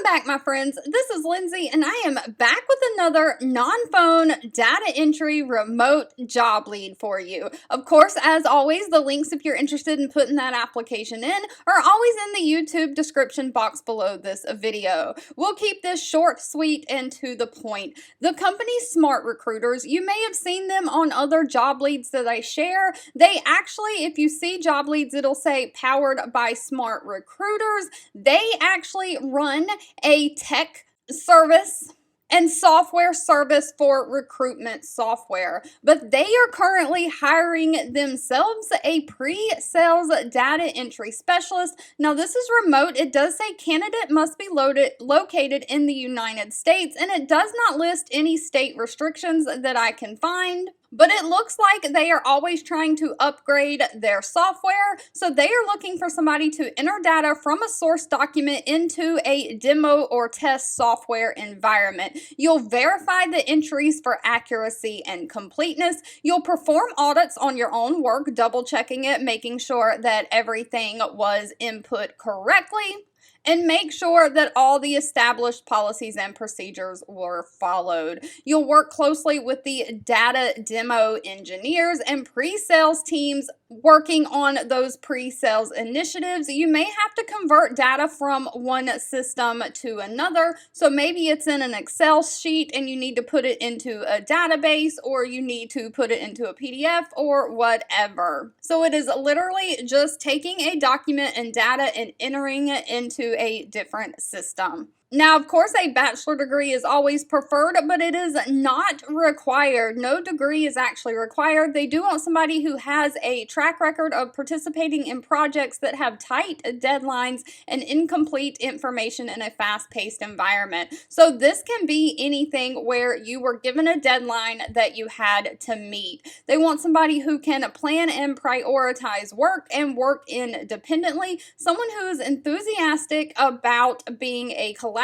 Welcome back, my friends. This is Lindsay, and I am back with another non-phone data entry remote job lead for you. Of course, as always, the links, if you're interested in putting that application in, are always in the YouTube description box below this video. We'll keep this short, sweet, and to the point. The company's Smart Recruiters, you may have seen them on other job leads that I share. They actually, if you see job leads, it'll say powered by Smart Recruiters. They actually run a tech service and software service for recruitment software, but they are currently hiring themselves a pre-sales data entry specialist. Now, this is remote. It does say candidate must be located in the United States, and it does not list any state restrictions that I can find. But it looks like they are always trying to upgrade their software. So they are looking for somebody to enter data from a source document into a demo or test software environment. You'll verify the entries for accuracy and completeness. You'll perform audits on your own work, double checking it, making sure that everything was input correctly, and make sure that all the established policies and procedures were followed. You'll work closely with the data demo engineers and pre-sales teams working on those pre-sales initiatives. You may have to convert data from one system to another. So maybe it's in an Excel sheet and you need to put it into a database, or you need to put it into a PDF or whatever. So it is literally just taking a document and data and entering it into a different system. Now, of course, a bachelor degree is always preferred, but it is not required. No degree is actually required. They do want somebody who has a track record of participating in projects that have tight deadlines and incomplete information in a fast-paced environment. So this can be anything where you were given a deadline that you had to meet. They want somebody who can plan and prioritize work and work independently, someone who is enthusiastic about being a collaborator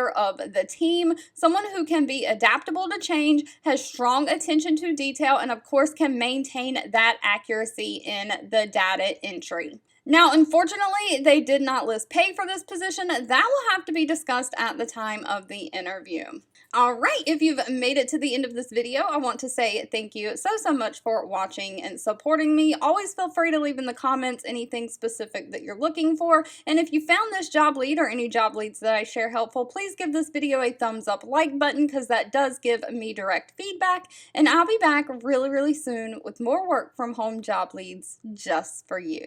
of the team, someone who can be adaptable to change, has strong attention to detail, and of course can maintain that accuracy in the data entry. Now, unfortunately, they did not list pay for this position. That will have to be discussed at the time of the interview. All right, if you've made it to the end of this video, I want to say thank you so much for watching and supporting me. Always feel free to leave in the comments anything specific that you're looking for. And if you found this job lead or any job leads that I share helpful, please give this video a thumbs up like button, because that does give me direct feedback. And I'll be back really soon with more work from home job leads just for you.